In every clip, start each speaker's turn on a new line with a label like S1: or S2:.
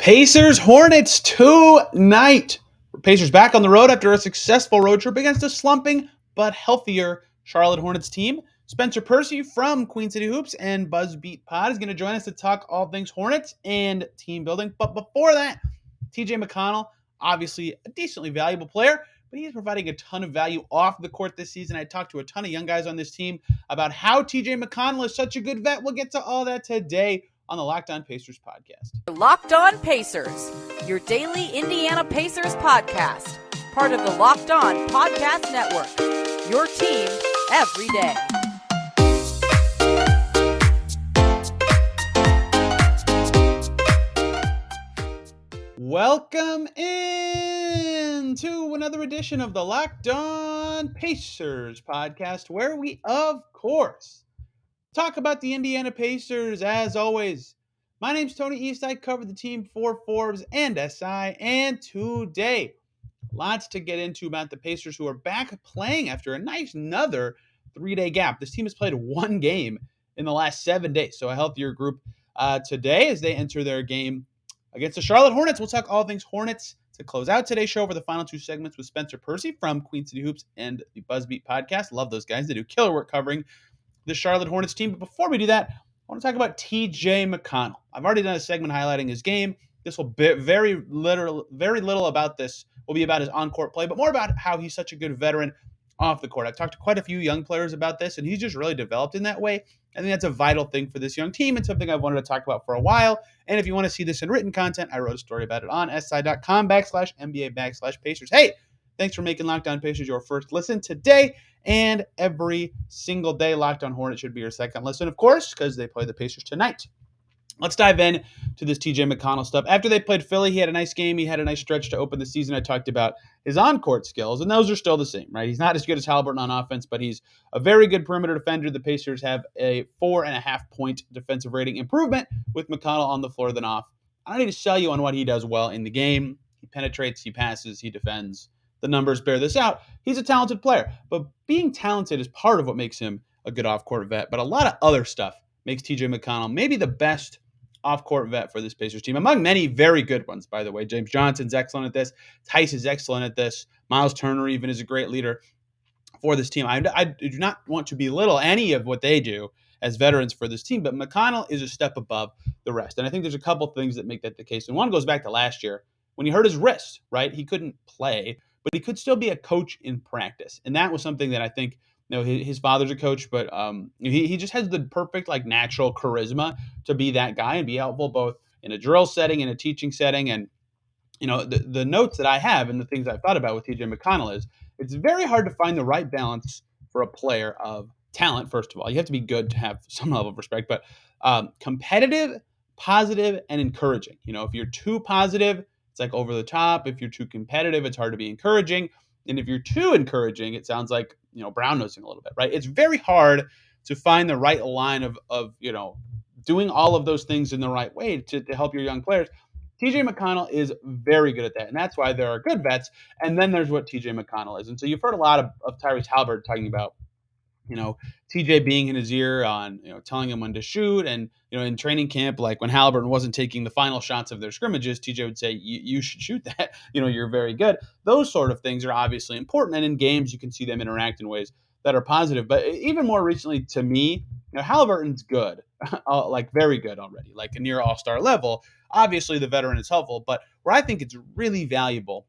S1: Pacers-Hornets tonight. Pacers back on the road after a successful road trip against a slumping but healthier Charlotte Hornets team. Spencer Percy from Queen City Hoops and BuzzBeat Pod is going to join us to talk all things Hornets and team building. But before that, TJ McConnell, obviously a decently valuable player, but he's providing a ton of value off the court this season. I talked to a ton of young guys on this team about how TJ McConnell is such a good vet. We'll get to all that today on the Locked On Pacers podcast.
S2: Locked On Pacers, your daily Indiana Pacers podcast. Part of the Locked On Podcast Network, your team every day.
S1: Welcome in to another edition of the Locked On Pacers podcast, where we, of course, talk about the Indiana Pacers as always. My name's Tony East. I cover the team for Forbes and SI, and today, lots to get into about the Pacers, who are back playing after another 3-day gap. This team has played one game in the last 7 days, so a healthier group today as they enter their game against the Charlotte Hornets. We'll talk all things Hornets to close out today's show for the final two segments with Spencer Percy from Queen City Hoops and the BuzzBeat podcast. Love those guys. They do killer work covering the Charlotte Hornets team. But before we do that, I want to talk about TJ McConnell. I've already done a segment highlighting his game. This will be very little about this will be about his on-court play, but more about how he's such a good veteran off the court. I've talked to quite a few young players about this, and he's just really developed in that way. I think that's a vital thing for this young team and something I've wanted to talk about for a while. And if you want to see this in written content, I wrote a story about it on si.com/NBA/Pacers. Hey, thanks for making Locked On Pacers your first listen today and every single day. Locked On Hornets should be your second listen, of course, because they play the Pacers tonight. Let's dive in to this TJ McConnell stuff. After they played Philly, he had a nice game. He had a nice stretch to open the season. I talked about his on-court skills, and those are still the same, right? He's not as good as Halliburton on offense, but he's a very good perimeter defender. The Pacers have a 4.5-point defensive rating improvement with McConnell on the floor than off. I don't need to sell you on what he does well in the game. He penetrates, he passes, he defends. The numbers bear this out. He's a talented player, but being talented is part of what makes him a good off-court vet. But a lot of other stuff makes TJ McConnell maybe the best off-court vet for this Pacers team, among many very good ones, by the way. James Johnson's excellent at this. Tice is excellent at this. Miles Turner even is a great leader for this team. I do not want to belittle any of what they do as veterans for this team, but McConnell is a step above the rest. And I think there's a couple things that make that the case. And one goes back to last year when he hurt his wrist, right? He couldn't play, but he could still be a coach in practice. And that was something that I think, his father's a coach, but he just has the perfect, natural charisma to be that guy and be helpful both in a drill setting and a teaching setting. And, the notes that I have and the things I've thought about with TJ McConnell is it's very hard to find the right balance for a player of talent. First of all, you have to be good to have some level of respect, but competitive, positive, and encouraging. If you're too positive, it's like over the top. If you're too competitive, it's hard to be encouraging. And if you're too encouraging, it sounds like, brown nosing a little bit, right? It's very hard to find the right line of doing all of those things in the right way to help your young players. TJ McConnell is very good at that. And that's why there are good vets. And then there's what TJ McConnell is. And so you've heard a lot of Tyrese Halliburton talking about, TJ being in his ear on, telling him when to shoot. And, in training camp, like when Halliburton wasn't taking the final shots of their scrimmages, TJ would say, you should shoot that. You're very good. Those sort of things are obviously important. And in games, you can see them interact in ways that are positive. But even more recently to me, Halliburton's good, very good already, like a near all-star level. Obviously, the veteran is helpful. But where I think it's really valuable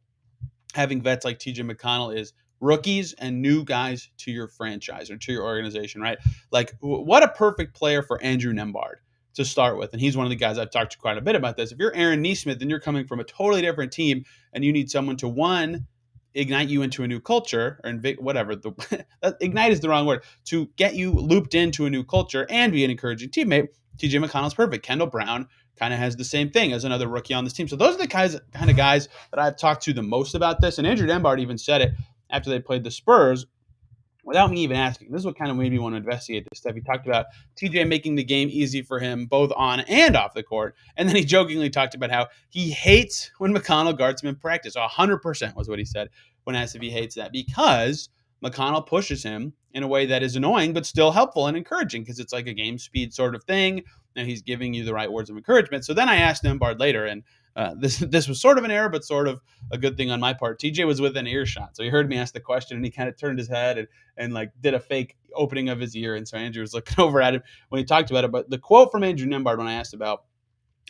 S1: having vets like TJ McConnell is rookies and new guys to your franchise or to your organization, right? Like, what a perfect player for Andrew Nembhard to start with. And he's one of the guys I've talked to quite a bit about this. If you're Aaron Nesmith and you're coming from a totally different team and you need someone to, one, ignite you into a new culture, or whatever, ignite is the wrong word, to get you looped into a new culture and be an encouraging teammate, TJ McConnell's perfect. Kendall Brown kind of has the same thing as another rookie on this team. So those are the kind of guys that I've talked to the most about this. And Andrew Nembhard even said it after they played the Spurs without me even asking. This is what kind of made me want to investigate this stuff. He talked about TJ making the game easy for him both on and off the court. And then he jokingly talked about how he hates when McConnell guards him in practice. 100% was what he said when asked if he hates that, because McConnell pushes him in a way that is annoying but still helpful and encouraging, because it's like a game speed sort of thing, and he's giving you the right words of encouragement. So then I asked Nembhard later, and this was sort of an error, but sort of a good thing on my part. TJ was within earshot, so he heard me ask the question, and he kind of turned his head and like did a fake opening of his ear, and so Andrew was looking over at him when he talked about it. But the quote from Andrew Nembhard when I asked about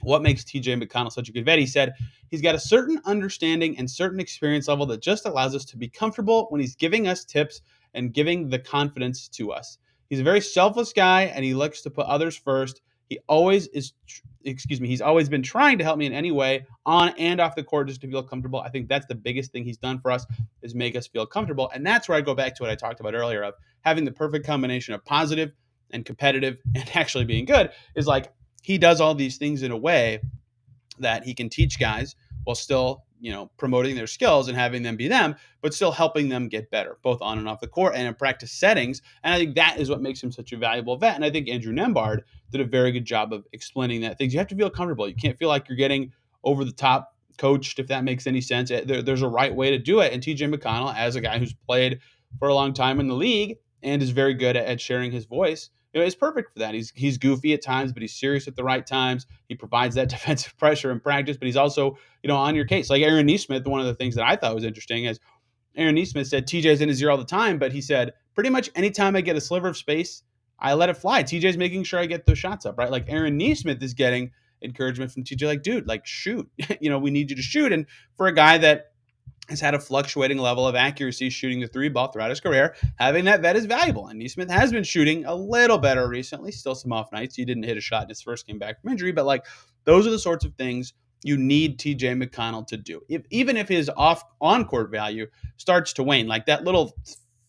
S1: what makes TJ McConnell such a good vet, he said he's got a certain understanding and certain experience level that just allows us to be comfortable when he's giving us tips and giving the confidence to us. He's a very selfless guy, and he looks to put others first. He always is, he's always been trying to help me in any way on and off the court just to feel comfortable. I think that's the biggest thing he's done for us is make us feel comfortable. And that's where I go back to what I talked about earlier of having the perfect combination of positive and competitive and actually being good is like he does all these things in a way that he can teach guys while still, promoting their skills and having them be them, but still helping them get better, both on and off the court and in practice settings. And I think that is what makes him such a valuable vet. And I think Andrew Nembhard did a very good job of explaining that things. You have to feel comfortable. You can't feel like you're getting over the top coached, if that makes any sense. There's a right way to do it. And TJ McConnell, as a guy who's played for a long time in the league and is very good at sharing his voice, is perfect for that. He's goofy at times, but he's serious at the right times. He provides that defensive pressure in practice, but he's also, on your case. Like Aaron Nesmith, one of the things that I thought was interesting is Aaron Nesmith said TJ's in his ear all the time, but he said pretty much anytime I get a sliver of space, I let it fly. TJ's making sure I get those shots up, right? Like Aaron Nesmith is getting encouragement from TJ, like, dude, like shoot. We need you to shoot. And for a guy that has had a fluctuating level of accuracy shooting the three ball throughout his career, having that vet is valuable. And Nesmith has been shooting a little better recently, still some off nights. He didn't hit a shot in his first game back from injury, but like those are the sorts of things you need TJ McConnell to do. Even if his on court value starts to wane, like that little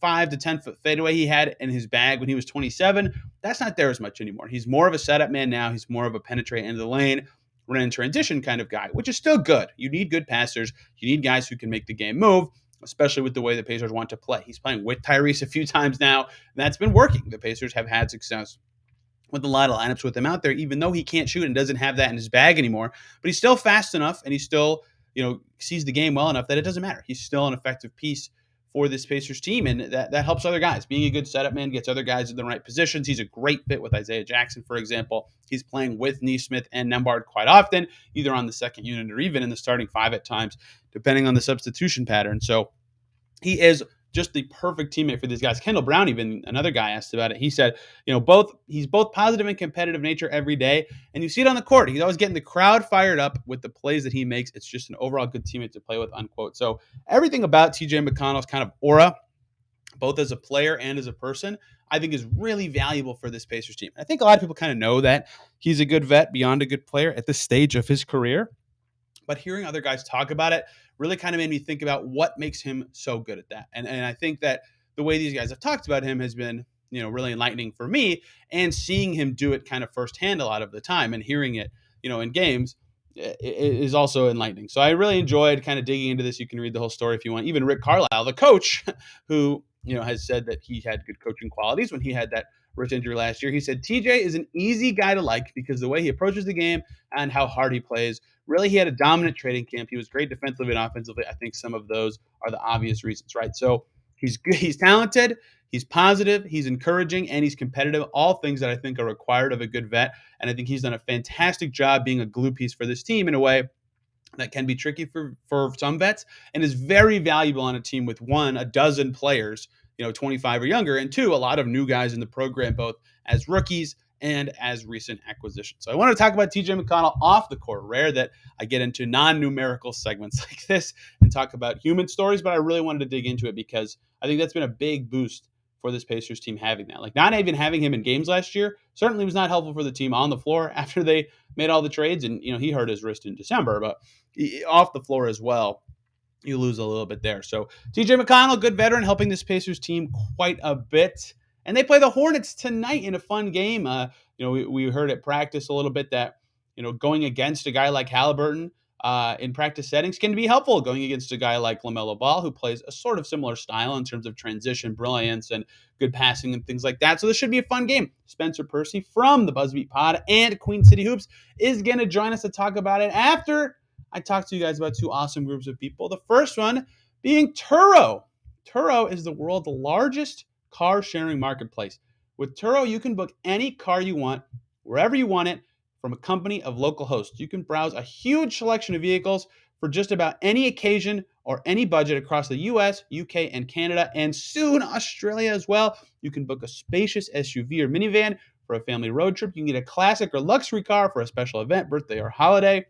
S1: 5 to 10 foot fadeaway he had in his bag when he was 27, that's not there as much anymore. He's more of a setup man now. He's more of a penetrate into the lane, run in transition kind of guy, which is still good. You need good passers. You need guys who can make the game move, especially with the way the Pacers want to play. He's playing with Tyrese a few times now, and that's been working. The Pacers have had success with a lot of lineups with him out there, even though he can't shoot and doesn't have that in his bag anymore. But he's still fast enough, and he still, sees the game well enough that it doesn't matter. He's still an effective piece for this Pacers team, and that helps other guys. Being a good setup man gets other guys in the right positions. He's a great fit with Isaiah Jackson, for example. He's playing with Nesmith and Nembhard quite often, either on the second unit or even in the starting five at times, depending on the substitution pattern. So he is just the perfect teammate for these guys. Kendall Brown, even another guy asked about it. He said, he's both positive and competitive nature every day. And you see it on the court. He's always getting the crowd fired up with the plays that he makes. It's just an overall good teammate to play with, unquote. So everything about TJ McConnell's kind of aura, both as a player and as a person, I think is really valuable for this Pacers team. I think a lot of people kind of know that he's a good vet beyond a good player at this stage of his career. But hearing other guys talk about it really kind of made me think about what makes him so good at that. And I think that the way these guys have talked about him has been, really enlightening for me, and seeing him do it kind of firsthand a lot of the time and hearing it, in games is also enlightening. So I really enjoyed kind of digging into this. You can read the whole story if you want. Even Rick Carlisle, the coach, who, has said that he had good coaching qualities when he had that wrist injury last year. He said TJ is an easy guy to like because the way he approaches the game and how hard he plays. Really, he had a dominant training camp. He was great defensively and offensively. I think some of those are the obvious reasons, right? So he's good, he's talented, he's positive, he's encouraging, and he's competitive. All things that I think are required of a good vet. And I think he's done a fantastic job being a glue piece for this team in a way that can be tricky for some vets and is very valuable on a team with one, a dozen players, 25 or younger, and two, a lot of new guys in the program, both as rookies and as recent acquisitions. So I want to talk about TJ McConnell off the court. Rare that I get into non-numerical segments like this and talk about human stories, but I really wanted to dig into it because I think that's been a big boost for this Pacers team having that. Like not even having him in games last year certainly was not helpful for the team on the floor after they made all the trades. And, he hurt his wrist in December, but off the floor as well, you lose a little bit there. So TJ McConnell, good veteran, helping this Pacers team quite a bit. And they play the Hornets tonight in a fun game. We heard at practice a little bit that, going against a guy like Halliburton in practice settings can be helpful. Going against a guy like LaMelo Ball, who plays a sort of similar style in terms of transition, brilliance, and good passing and things like that. So this should be a fun game. Spencer Percy from the Buzzbeat Pod and Queen City Hoops is going to join us to talk about it after I talked to you guys about two awesome groups of people. The first one being Turo. Turo is the world's largest car sharing marketplace. With Turo, you can book any car you want, wherever you want it, from a company of local hosts. You can browse a huge selection of vehicles for just about any occasion or any budget across the US, UK, and Canada, and soon Australia as well. You can book a spacious SUV or minivan for a family road trip. You can get a classic or luxury car for a special event, birthday, or holiday.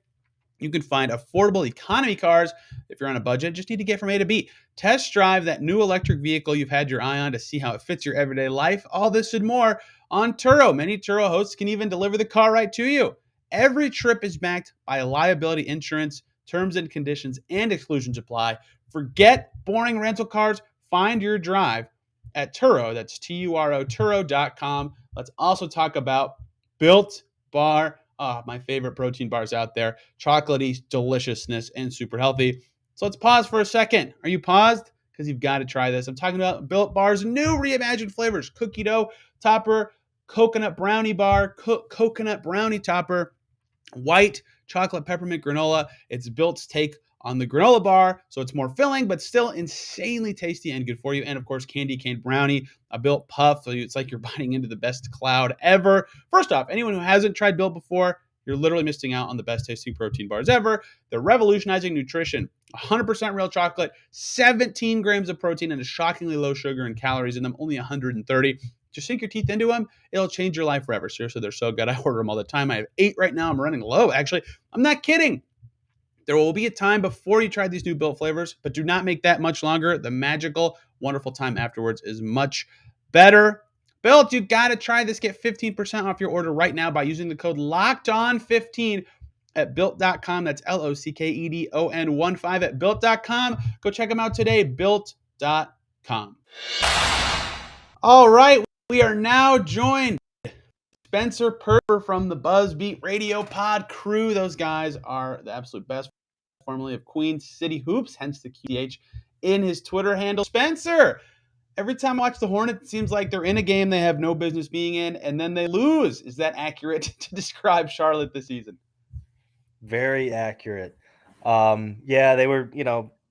S1: You can find affordable economy cars if you're on a budget. Just need to get from A to B. Test drive that new electric vehicle you've had your eye on to see how it fits your everyday life. All this and more on Turo. Many Turo hosts can even deliver the car right to you. Every trip is backed by liability insurance. Terms and conditions and exclusions apply. Forget boring rental cars. Find your drive at Turo. That's Turo, Turo.com. Let's also talk about Built Bar. My favorite protein bars out there. Chocolatey deliciousness and super healthy. So let's pause for a second. Are you paused? Because you've got to try this. I'm talking about Built Bar's new reimagined flavors. Cookie dough topper, coconut brownie bar, coconut brownie topper, white chocolate peppermint granola. It's Built's take on the granola bar, so it's more filling, but still insanely tasty and good for you. And of course, candy cane brownie, a Built puff. So it's like you're biting into the best cloud ever. First off, anyone who hasn't tried Built before, you're literally missing out on the best tasting protein bars ever. They're revolutionizing nutrition. 100% real chocolate, 17 grams of protein, and a shockingly low sugar and calories in them, only 130. Just sink your teeth into them. It'll change your life forever. Seriously, they're so good. I order them all the time. I have 8 right now. I'm running low, actually. I'm not kidding. There will be a time before you try these new Built flavors, but do not make that much longer. The magical, wonderful time afterwards is much better. Built, you got to try this. Get 15% off your order right now by using the code LOCKEDON15 at Built.com. That's LOCKEDON15 at Built.com. Go check them out today. Built.com. All right, we are now joined Spencer Perper from the BuzzBeat Radio Pod crew. Those guys are the absolute best, formerly of Queen City Hoops, hence the QTH in his Twitter handle. Spencer, every time I watch the Hornets, it seems like they're in a game they have no business being in, and then they lose. Is that accurate to describe Charlotte this season?
S3: Very accurate. Yeah, they were,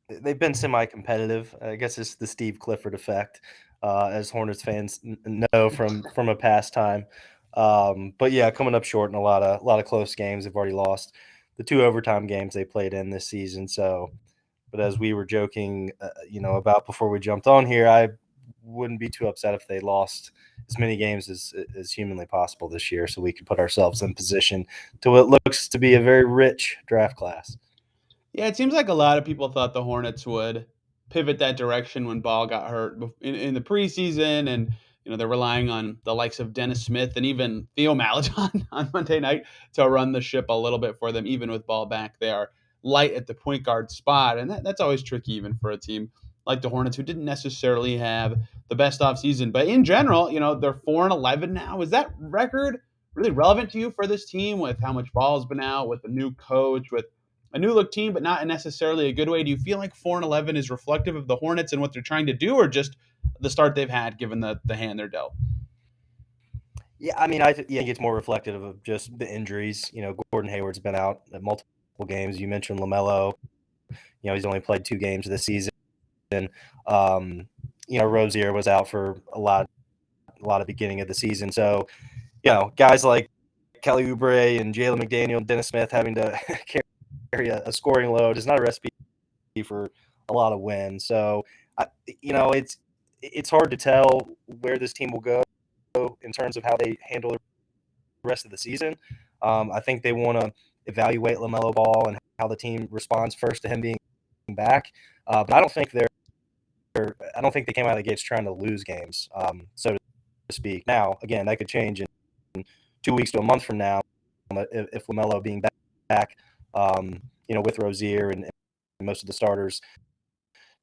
S3: they've been semi-competitive. I guess it's the Steve Clifford effect, as Hornets fans know from a past time. But yeah, coming up short in a lot of close games. They've already lost the 2 overtime games they played in this season. So, but as we were joking, about before we jumped on here, I wouldn't be too upset if they lost as many games as humanly possible this year, so we can put ourselves in position to what looks to be a very rich draft class.
S1: Yeah, it seems like a lot of people thought the Hornets would pivot that direction when Ball got hurt in the preseason, and they're relying on the likes of Dennis Smith and even Theo Maladon on Monday night to run the ship a little bit for them. Even with Ball back, they are light at the point guard spot, and that's always tricky, even for a team like the Hornets, who didn't necessarily have the best offseason. But in general, they're 4-11 now. Is that record really relevant to you for this team with how much Ball's been out, with the new coach, with a new look team, but not necessarily a good way? Do you feel like 4-11 is reflective of the Hornets and what they're trying to do, or just the start they've had given the hand they're dealt?
S3: Yeah, I mean, I think it's more reflective of just the injuries. Gordon Hayward's been out at multiple games. You mentioned LaMelo. He's only played 2 games this season. Rozier was out for a lot of beginning of the season. So, guys like Kelly Oubre and Jalen McDaniel and Dennis Smith having to carry a scoring load is not a recipe for a lot of wins. So, it's hard to tell where this team will go in terms of how they handle the rest of the season. I think they want to evaluate LaMelo Ball and how the team responds first to him being back. But I don't think they came out of the gates trying to lose games, so to speak. Now, again, that could change in 2 weeks to a month from now if LaMelo being back, with Rozier and most of the starters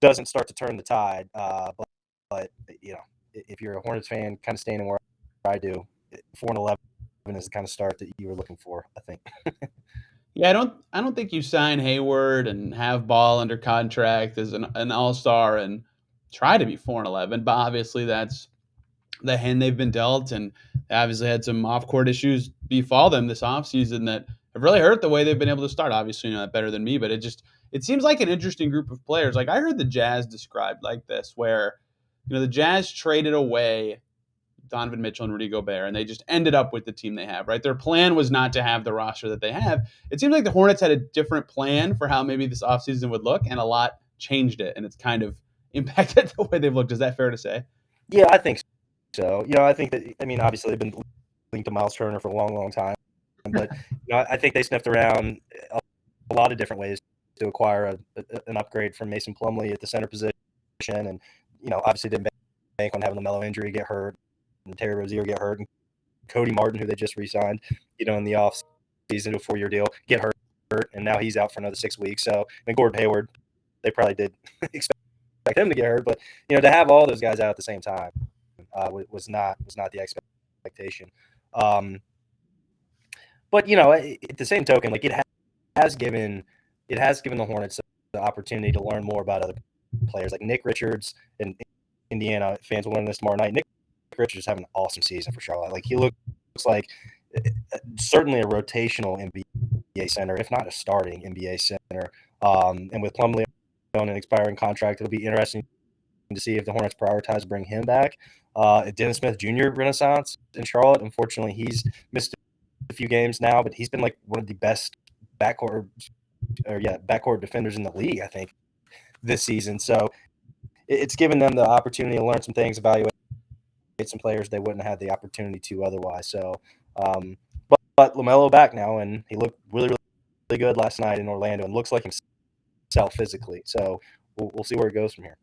S3: doesn't start to turn the tide. But if you're a Hornets fan, kind of staying where I do, 4-11 is the kind of start that you were looking for, I think.
S1: Yeah, I don't think you sign Hayward and have Ball under contract as an all-star and try to be 4-11, but obviously that's the hand they've been dealt, and they obviously had some off-court issues befall them this offseason that have really hurt the way they've been able to start. Obviously, you know that better than me, but it seems like an interesting group of players. Like, I heard the Jazz described like this, where the Jazz traded away Donovan Mitchell and Rudy Gobert, and they just ended up with the team they have, right? Their plan was not to have the roster that they have. It seems like the Hornets had a different plan for how maybe this offseason would look, and a lot changed it, and it's kind of impacted the way they've looked. Is that fair to say?
S3: Yeah, I think so. I think that, I mean, obviously they've been linked to Miles Turner for a long, long time, but I think they sniffed around a lot of different ways to acquire an upgrade from Mason Plumlee at the center position, and obviously didn't bank on having the Melo injury get hurt, and Terry Rozier get hurt, and Cody Martin, who they just re-signed, in the off season to a 4-year deal, get hurt, and now he's out for another 6 weeks. So, and Gordon Hayward, they probably did expect him to get hurt, but to have all those guys out at the same time was not the expectation. But at the same token, like it has given the Hornets the opportunity to learn more about other players, like Nick Richards, and Indiana fans will learn this tomorrow night. Nick Richards is having an awesome season for Charlotte. Like he looks like certainly a rotational NBA center, if not a starting NBA center. And with Plumlee on an expiring contract, it'll be interesting to see if the Hornets prioritize bring him back. Dennis Smith Jr. renaissance in Charlotte. Unfortunately, he's missed a few games now, but he's been like one of the best backcourt defenders in the league, I think, this season. So it's given them the opportunity to learn some things, evaluate some players they wouldn't have had the opportunity to otherwise. So, but LaMelo back now, and he looked really, really good last night in Orlando, and looks like himself physically. So we'll see where it goes from here.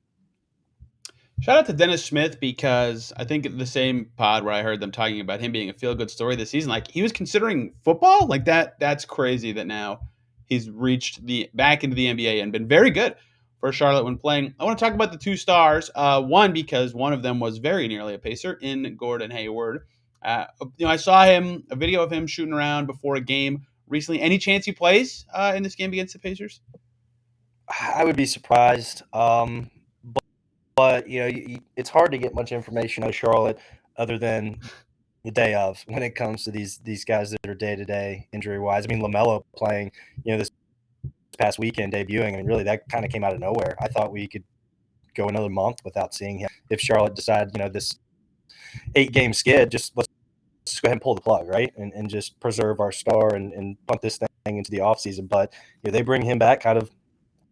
S1: Shout out to Dennis Smith, because I think the same pod where I heard them talking about him being a feel-good story this season, like he was considering football, like that's crazy that now he's reached back into the NBA and been very good for Charlotte when playing. I want to talk about the two stars. One, because one of them was very nearly a Pacer in Gordon Hayward. I saw a video of him shooting around before a game recently. Any chance he plays in this game against the Pacers?
S3: I would be surprised. But it's hard to get much information out of Charlotte other than the day of when it comes to these guys that are day to day injury wise. I mean, LaMelo playing this past weekend, debuting. I mean, really that kind of came out of nowhere. I thought we could go another month without seeing him. If Charlotte decided this 8-game skid, let's go ahead and pull the plug, right, and just preserve our star and punt this thing into the offseason. But they bring him back kind of.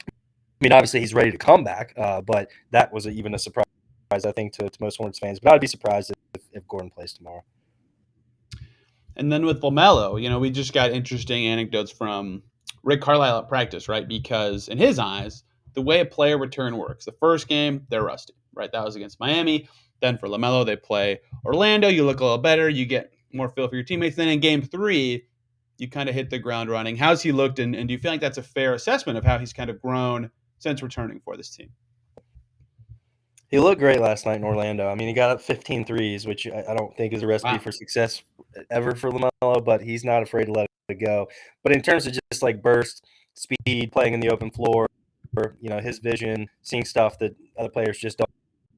S3: I mean, obviously he's ready to come back, but that was even a surprise, I think, to most Hornets fans. But I'd be surprised if Gordon plays tomorrow.
S1: And then with LaMelo, we just got interesting anecdotes from Rick Carlisle at practice, right? Because in his eyes, the way a player return works, the first game, they're rusty, right? That was against Miami. Then for LaMelo, they play Orlando. You look a little better. You get more feel for your teammates. Then in game 3, you kind of hit the ground running. How's he looked? And do you feel like that's a fair assessment of how he's kind of grown since returning for this team?
S3: He looked great last night in Orlando. I mean, he got up 15 threes, which I don't think is a recipe for success ever for LaMelo, but he's not afraid to let it go. But in terms of just like burst, speed, playing in the open floor, his vision, seeing stuff that other players just don't.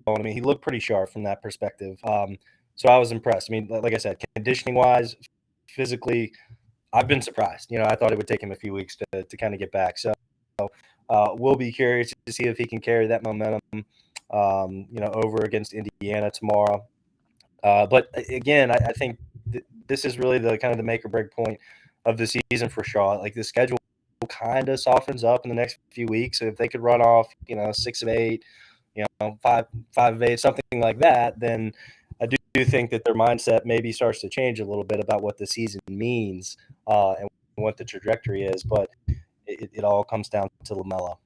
S3: I mean, he looked pretty sharp from that perspective. So I was impressed. I mean, like I said, conditioning-wise, physically, I've been surprised. I thought it would take him a few weeks to kind of get back. So we'll be curious to see if he can carry that momentum, over against Indiana tomorrow. But again, I think this is really the kind of the make or break point of the season for Charlotte. Like the schedule kind of softens up in the next few weeks. So if they could run off, 6 of 8, 5 of 8, something like that, then I do think that their mindset maybe starts to change a little bit about what the season means and what the trajectory is. But it all comes down to LaMelo.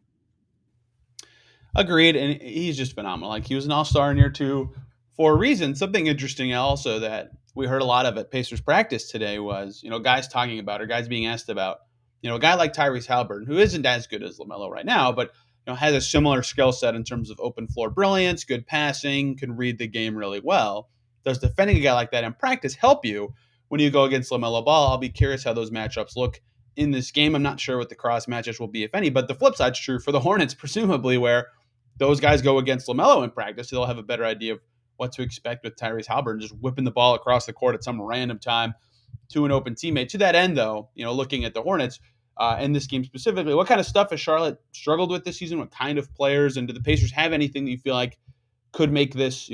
S1: Agreed, and he's just phenomenal. Like he was an all-star in year 2 for a reason. Something interesting also that we heard a lot of at Pacers practice today was, guys talking about or guys being asked about, a guy like Tyrese Haliburton, who isn't as good as LaMelo right now, but has a similar skill set in terms of open floor brilliance, good passing, can read the game really well. Does defending a guy like that in practice help you when you go against LaMelo Ball? I'll be curious how those matchups look in this game. I'm not sure what the cross matches will be, if any, but the flip side's true for the Hornets, presumably, where those guys go against LaMelo in practice, so they'll have a better idea of what to expect with Tyrese Haliburton just whipping the ball across the court at some random time to an open teammate. To that end, though, looking at the Hornets and this game specifically, what kind of stuff has Charlotte struggled with this season? What kind of players? And do the Pacers have anything that you feel like could make this,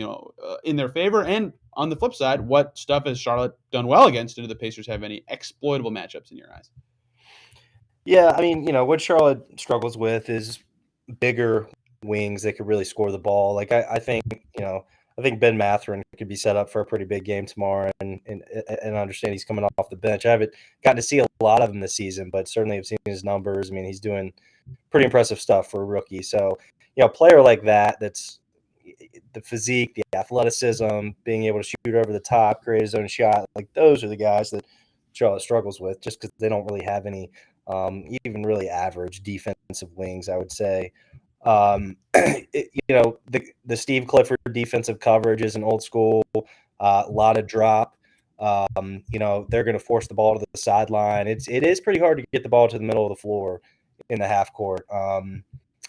S1: in their favor? And on the flip side, what stuff has Charlotte done well against? And do the Pacers have any exploitable matchups in your eyes?
S3: Yeah, I mean, what Charlotte struggles with is bigger wings that could really score the ball. Like I think, I think Ben Mathurin could be set up for a pretty big game tomorrow, and I understand he's coming off the bench. I haven't gotten to see a lot of him this season, but certainly have seen his numbers. I mean, he's doing pretty impressive stuff for a rookie. So, a player like that, that's the physique, the athleticism, being able to shoot over the top, create his own shot, like those are the guys that Charlotte struggles with, just because they don't really have any even really average defensive wings, I would say. The Steve Clifford defensive coverage is an old school, a lot of drop. They're going to force the ball to the sideline. It is pretty hard to get the ball to the middle of the floor in the half court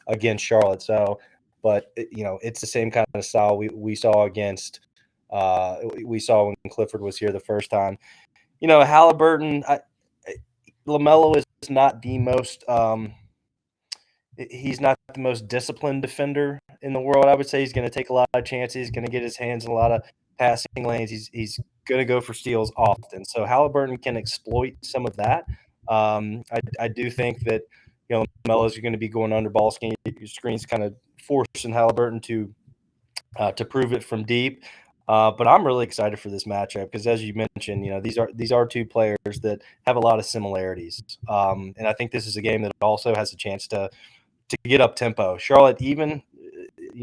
S3: against Charlotte. So, but it's the same kind of style we saw against. We saw when Clifford was here the first time. Halliburton. LaMelo is not the most he's not the most disciplined defender in the world. I would say he's going to take a lot of chances. He's going to get his hands in a lot of passing lanes. He's going to go for steals often. So Halliburton can exploit some of that. I do think that LaMelo is going to be going under ball screens, kind of forcing Halliburton to prove it from deep. But I'm really excited for this matchup because, as you mentioned, these are two players that have a lot of similarities, and I think this is a game that also has a chance to get up tempo. Charlotte, even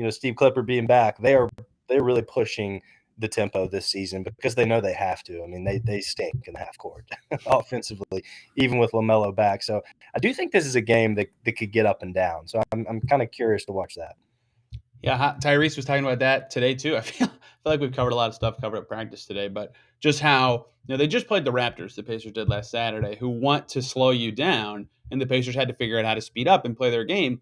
S3: Steve Clifford being back, they're really pushing the tempo this season because they know they have to. I mean, they stink in the half court offensively, even with LaMelo back. So I do think this is a game that could get up and down. So I'm kind of curious to watch that.
S1: Yeah, Tyrese was talking about that today too. I feel like we've covered a lot of stuff covered at practice today, but just how they just played the Raptors, the Pacers did last Saturday, who want to slow you down, and the Pacers had to figure out how to speed up and play their game.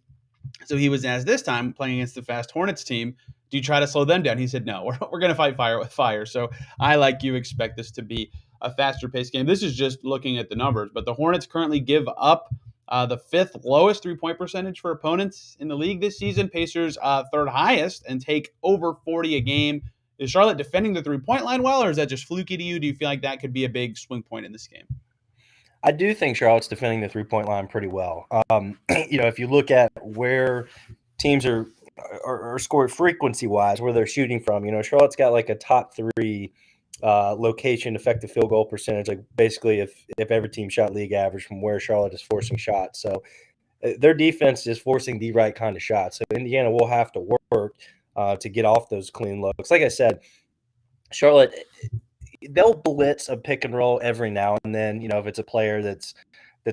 S1: So he was asked this time, playing against the fast Hornets team, do you try to slow them down? He said, no, we're going to fight fire with fire. So I, like you, expect this to be a faster paced game. This is just looking at the numbers, but the Hornets currently give up the fifth lowest 3-point percentage for opponents in the league this season. Pacers third highest and take over 40 a game. Is Charlotte defending the 3-point line well, or is that just fluky to you? Do you feel like that could be a big swing point in this game?
S3: I do think Charlotte's defending the 3-point line pretty well. If you look at where teams are scored frequency-wise, where they're shooting from, Charlotte's got like a top 3 location effective field goal percentage, like basically if every team shot league average from where Charlotte is forcing shots. So their defense is forcing the right kind of shots. So Indiana will have to work to get off those clean looks. Like I said, Charlotte, they'll blitz a pick and roll every now and then. If it's a player that's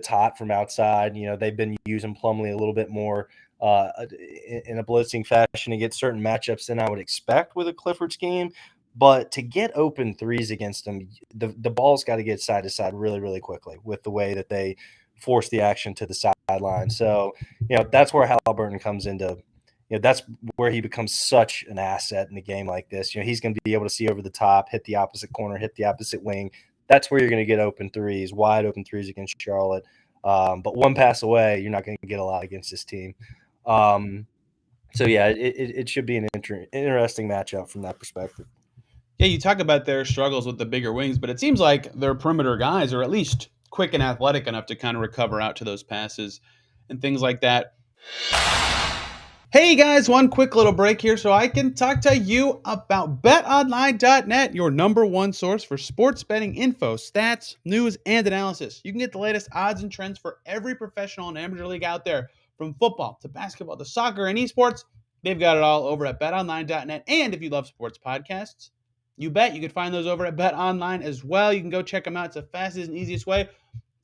S3: hot from outside, they've been using Plumlee a little bit more in a blitzing fashion to get certain matchups than I would expect with a Clifford scheme. But to get open threes against them, the ball's got to get side to side really, really quickly with the way that they force the action to the sideline. So, that's where Halliburton comes into. That's where he becomes such an asset in a game like this. He's going to be able to see over the top, hit the opposite corner, hit the opposite wing. That's where you're going to get open threes, wide open threes against Charlotte. But one pass away, you're not going to get a lot against this team. So, yeah, it should be an interesting matchup from that perspective.
S1: Yeah, you talk about their struggles with the bigger wings, but it seems like their perimeter guys are at least quick and athletic enough to kind of recover out to those passes and things like that. Hey guys, one quick little break here so I can talk to you about BetOnline.net, your number one source for sports betting info, stats, news, and analysis. You can get the latest odds and trends for every professional and amateur league out there, from football to basketball to soccer and esports. They've got it all over at BetOnline.net. And if you love sports podcasts, you bet you can find those over at BetOnline as well. You can go check them out. It's the fastest and easiest way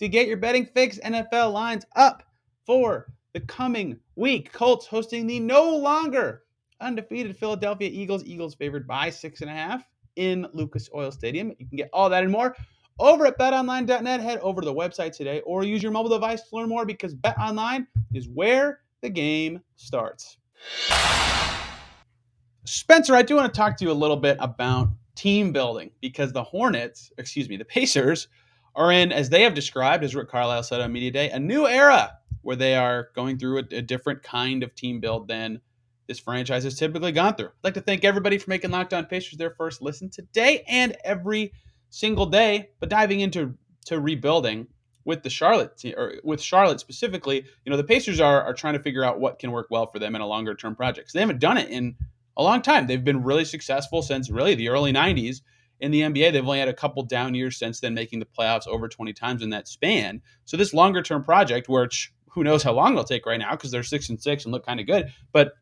S1: to get your betting fix. NFL lines up for the coming week. Colts hosting the no longer undefeated Philadelphia Eagles. Eagles favored by 6.5 in Lucas Oil Stadium. You can get all that and more over at betonline.net. Head over to the website today or use your mobile device to learn more, because BetOnline is where the game starts. Spencer, I do want to talk to you a little bit about team building, because the Pacers are in, as they have described, as Rick Carlisle said on Media Day, a new era where they are going through a different kind of team build than this franchise has typically gone through. I'd like to thank everybody for making Locked On Pacers their first listen today and every single day, but diving into rebuilding with the Charlotte team, or with Charlotte specifically, the Pacers are trying to figure out what can work well for them in a longer term project. So they haven't done it in a long time. They've been really successful since really the early 90s in the NBA. They've only had a couple down years since then, making the playoffs over 20 times in that span. So this longer term project, which who knows how long it'll take right now because they're 6-6 and look kind of good, but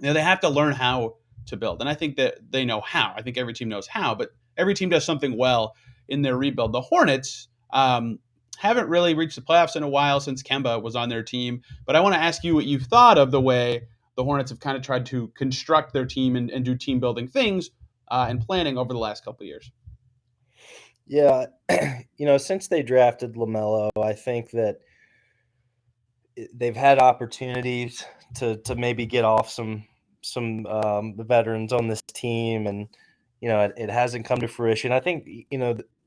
S1: they have to learn how to build. And I think that they know how. I think every team knows how, but every team does something well in their rebuild. The Hornets haven't really reached the playoffs in a while since Kemba was on their team. But I want to ask you what you've thought of the way the Hornets have kind of tried to construct their team and do team building things and planning over the last couple of years.
S3: Yeah, since they drafted LaMelo, I think that they've had opportunities to maybe get off some veterans on this team, and it hasn't come to fruition. I think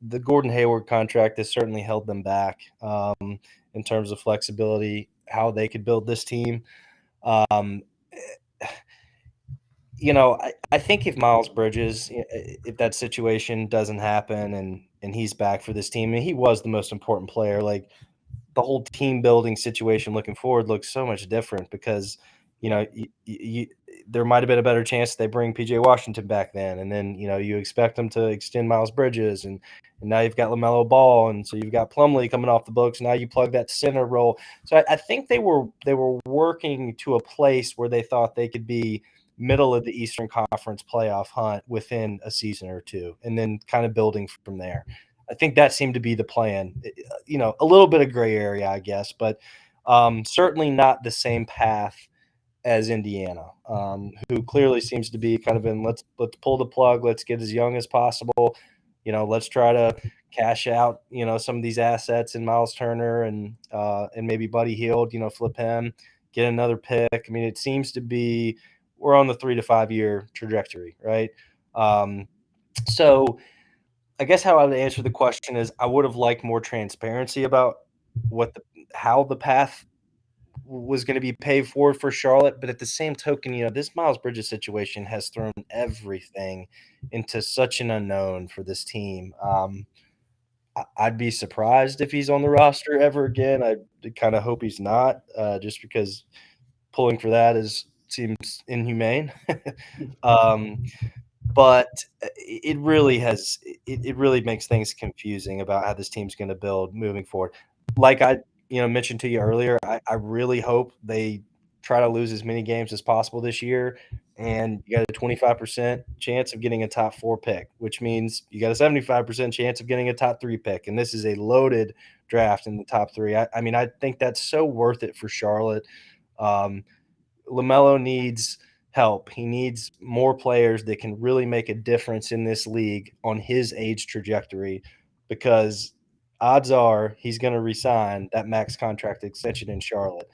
S3: the Gordon Hayward contract has certainly held them back in terms of flexibility, how they could build this team. I think if Miles Bridges, if that situation doesn't happen and he's back for this team, and he was the most important player, like the whole team building situation looking forward looks so much different because, there might have been a better chance they bring PJ Washington back then. And then, you expect them to extend Miles Bridges and now you've got LaMelo Ball. And so you've got Plumlee coming off the books. Now you plug that center role. So I think they were working to a place where they thought they could be middle of the Eastern Conference playoff hunt within a season or two, and then kind of building from there. I think that seemed to be the plan. A little bit of gray area, I guess, but certainly not the same path as Indiana, who clearly seems to be kind of in let's pull the plug, let's get as young as possible. Let's try to cash out, some of these assets in Miles Turner and maybe Buddy Hield, flip him, get another pick. I mean, it seems to be we're on the 3 to 5 year trajectory, right? So I guess how I would answer the question is I would have liked more transparency about how the path was going to be paid for Charlotte. But at the same token, this Miles Bridges situation has thrown everything into such an unknown for this team. I'd be surprised if he's on the roster ever again. I kind of hope he's not, just because pulling for that seems inhumane. But it really makes things confusing about how this team's going to build moving forward. Like I mentioned to you earlier, I really hope they try to lose as many games as possible this year, and you got a 25% chance of getting a top 4 pick, which means you got a 75% chance of getting a top 3 pick, and this is a loaded draft in the top 3. I think that's so worth it for Charlotte. LaMelo needs help. He needs more players that can really make a difference in this league on his age trajectory, because odds are he's going to resign that max contract extension in Charlotte,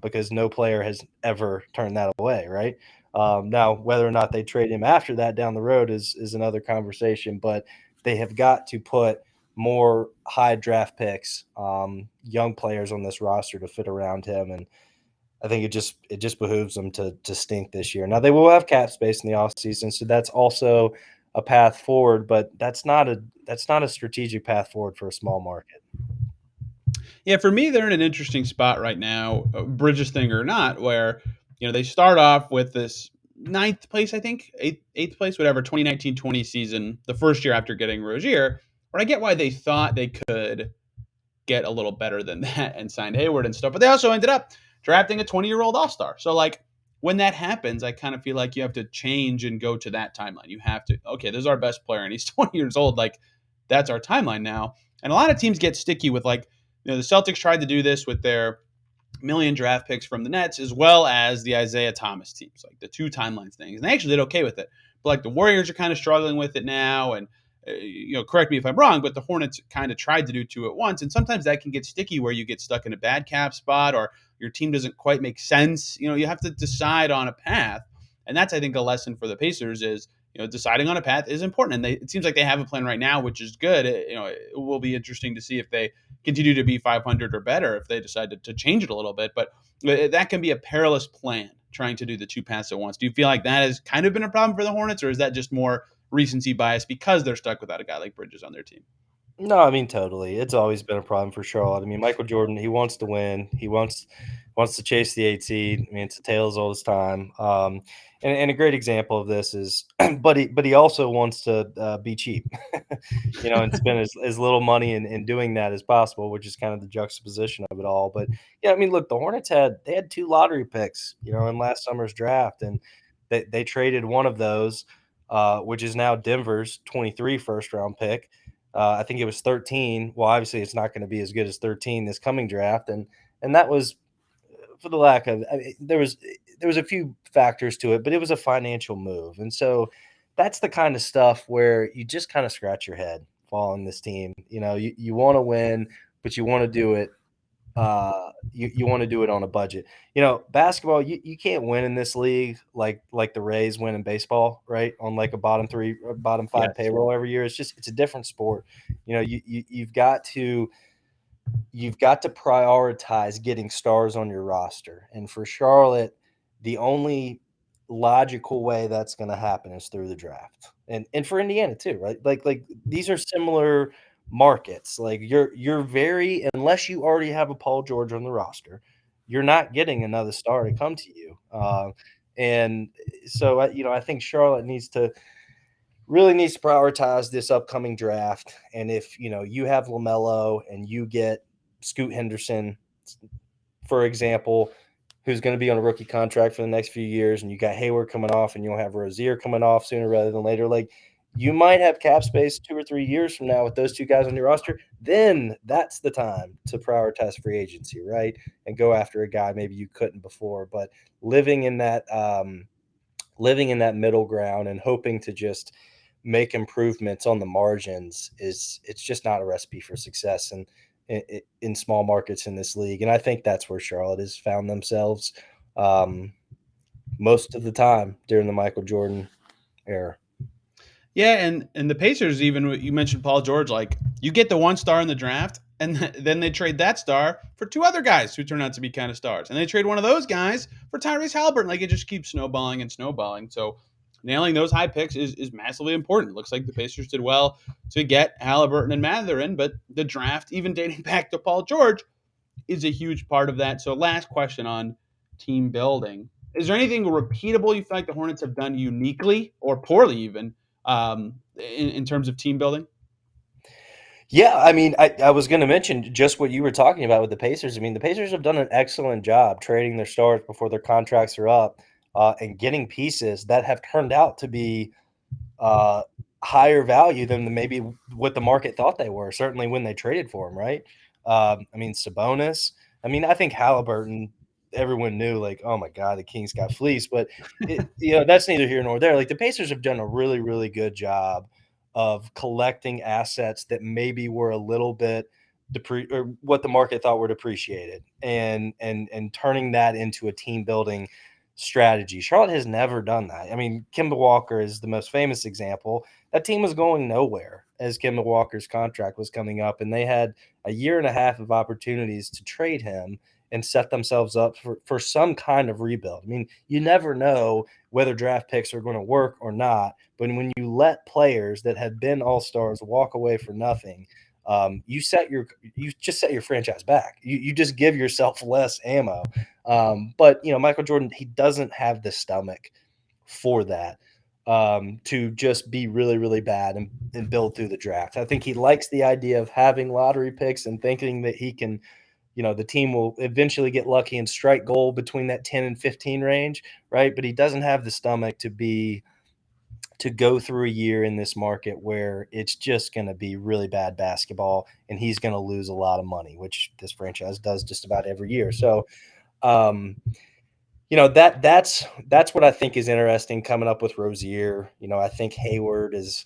S3: because no player has ever turned that away, right? Now, whether or not they trade him after that down the road is another conversation, but they have got to put more high draft picks, young players on this roster to fit around him, and I think it just behooves them to stink this year. Now they will have cap space in the offseason, so that's also a path forward, but that's not a strategic path forward for a small market.
S1: Yeah, for me, they're in an interesting spot right now, Bridges thing or not, where they start off with this 9th place, I think, 8th place, whatever, 2019-20 season, the first year after getting Rozier. But I get why they thought they could get a little better than that and signed Hayward and stuff, but they also ended up drafting a 20-year-old all-star. So like when that happens, I kind of feel like you have to change and go to that timeline. You have to, okay, this is our best player and he's 20 years old. Like that's our timeline now. And a lot of teams get sticky with the Celtics tried to do this with their million draft picks from the Nets, as well as the Isaiah Thomas teams, like the 2 timelines things. And they actually did okay with it. But like the Warriors are kind of struggling with it now. And correct me if I'm wrong, but the Hornets kind of tried to do 2 at once. And sometimes that can get sticky where you get stuck in a bad cap spot or your team doesn't quite make sense. You have to decide on a path. And that's, I think, a lesson for the Pacers is, deciding on a path is important. And it seems like they have a plan right now, which is good. It will be interesting to see if they continue to be 500 or better if they decide to change it a little bit. But that can be a perilous plan trying to do the two paths at once. Do you feel like that has kind of been a problem for the Hornets, or is that just more recency bias because they're stuck without a guy like Bridges on their team?
S3: No, I mean, totally. It's always been a problem for Charlotte. I mean, Michael Jordan, he wants to win. He wants to chase the 8 seed. I mean, it's a tale as old as time. And a great example of this is, but he also wants to be cheap, and spend as little money in doing that as possible, which is kind of the juxtaposition of it all. But yeah, I mean, look, the Hornets had 2 lottery picks, in last summer's draft, and they traded one of those, which is now Denver's 23 first round pick. I think it was 13. Well, obviously, it's not going to be as good as 13 this coming draft, and that was for the lack of. I mean, there was a few factors to it, but it was a financial move, and so that's the kind of stuff where you just kind of scratch your head following this team. You want to win, but you want to do it. You want to do it on a budget. Basketball, you can't win in this league like the Rays win in baseball, right? On like a bottom 3 or bottom 5
S1: Yes.
S3: payroll every year. It's a different sport. You've got to prioritize getting stars on your roster. And for Charlotte, the only logical way that's going to happen is through the draft. And for Indiana too, right? Like these are similar markets. Like you're very, unless you already have a Paul George on the roster, you're not getting another star to come to you. And so I think Charlotte really needs to prioritize this upcoming draft. And if you have LaMelo and you get Scoot Henderson, for example, who's going to be on a rookie contract for the next few years, and you got Hayward coming off, and you'll have Rozier coming off sooner rather than later, like you might have cap space 2 or 3 years from now with those 2 guys on your roster. Then that's the time to prioritize free agency, right? And go after a guy maybe you couldn't before. But living in that middle ground and hoping to just make improvements on the margins it's just not a recipe for success in small markets in this league. And I think that's where Charlotte has found themselves most of the time during the Michael Jordan era.
S1: Yeah, and the Pacers, even you mentioned Paul George, like you get the 1 star in the draft, and then they trade that star for 2 other guys who turn out to be kind of stars, and they trade one of those guys for Tyrese Halliburton. Like it just keeps snowballing and snowballing. So nailing those high picks is massively important. It looks like the Pacers did well to get Halliburton and Mather in, but the draft, even dating back to Paul George, is a huge part of that. So last question on team building. Is there anything repeatable you feel like the Hornets have done uniquely or poorly even in terms of team building?
S3: Yeah, I mean, I was going to mention just what you were talking about with the Pacers. I mean, the Pacers have done an excellent job trading their stars before their contracts are up and getting pieces that have turned out to be higher value than maybe what the market thought they were, certainly when they traded for him, right? I mean, Sabonis. I mean, I think Halliburton, everyone knew, like, oh my God, the Kings got fleeced. But, that's neither here nor there. Like, the Pacers have done a really, really good job of collecting assets that maybe were a little bit or what the market thought were depreciated and turning that into a team building strategy. Charlotte has never done that. I mean, Kemba Walker is the most famous example. That team was going nowhere as Kemba Walker's contract was coming up, and they had a year and a half of opportunities to trade him and set themselves up for some kind of rebuild. I mean, you never know whether draft picks are going to work or not, but when you let players that have been all-stars walk away for nothing, you just set your franchise back. You just give yourself less ammo. But Michael Jordan, he doesn't have the stomach for that to just be really, really bad and build through the draft. I think he likes the idea of having lottery picks and thinking that he can, the team will eventually get lucky and strike gold between that 10 and 15 range, right? But he doesn't have the stomach to go through a year in this market where it's just going to be really bad basketball and he's going to lose a lot of money, which this franchise does just about every year. So, that's what I think is interesting coming up with Rozier. I think Hayward is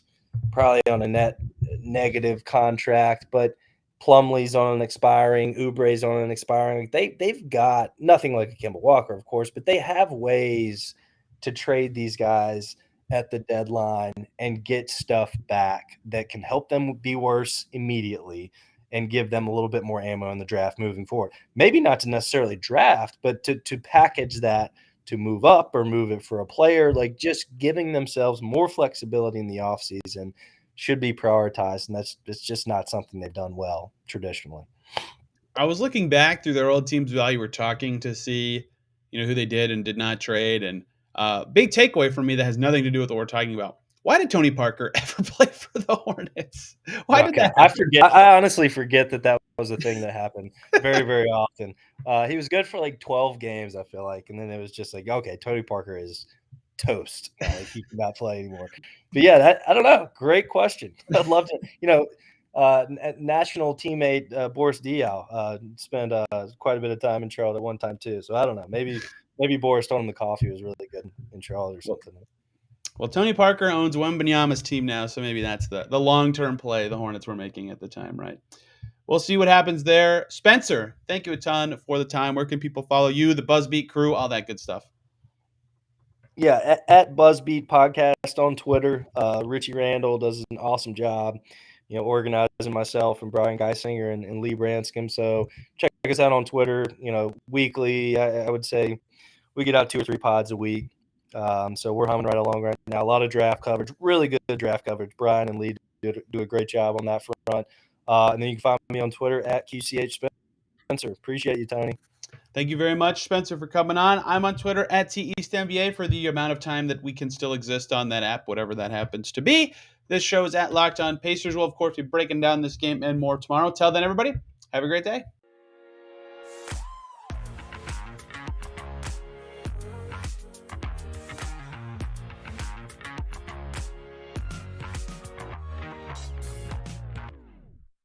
S3: probably on a net negative contract, but Plumlee's on an expiring, Oubre's on an expiring. They've got nothing like a Kemba Walker, of course, but they have ways to trade these guys at the deadline and get stuff back that can help them be worse immediately and give them a little bit more ammo in the draft moving forward. Maybe not to necessarily draft, but to package that to move up or move it for a player. Like, just giving themselves more flexibility in the offseason should be prioritized, and it's just not something they've done well traditionally.
S1: I was looking back through their old teams while you were talking to see, who they did and did not trade. And big takeaway for me that has nothing to do with what we're talking about. Why did Tony Parker ever play for the Hornets? Why did that
S3: I
S1: happen?
S3: forget. I honestly forget that was a thing that happened very, very often. He was good for like 12 games, I feel like, and then it was just like, okay, Tony Parker is toast. Like, he cannot play anymore. But yeah, I don't know. Great question. I'd love to. National teammate Boris Diaw spent quite a bit of time in Charlotte at one time too. So I don't know. Maybe Boris told him the coffee was really good in Charlotte or something.
S1: Well, Tony Parker owns Wembanyama's team now, so maybe that's the long-term play the Hornets were making at the time, right? We'll see what happens there. Spencer, thank you a ton for the time. Where can people follow you, the Buzzbeat crew, all that good stuff?
S3: Yeah, at Buzzbeat Podcast on Twitter. Richie Randall does an awesome job, organizing myself and Brian Geisinger and Lee Branscombe. So check us out on Twitter, weekly. I would say we get out 2 or 3 pods a week. So we're humming right along right now. A lot of draft coverage, really good draft coverage. Brian and Lee do a great job on that front. And then you can find me on Twitter at QCH Spencer. Appreciate you, Tony.
S1: Thank you very much, Spencer, for coming on. I'm on Twitter at TEastNBA for the amount of time that we can still exist on that app, whatever that happens to be. This show is at Locked On Pacers. We'll, of course, be breaking down this game and more tomorrow. Till then, everybody, have a great day.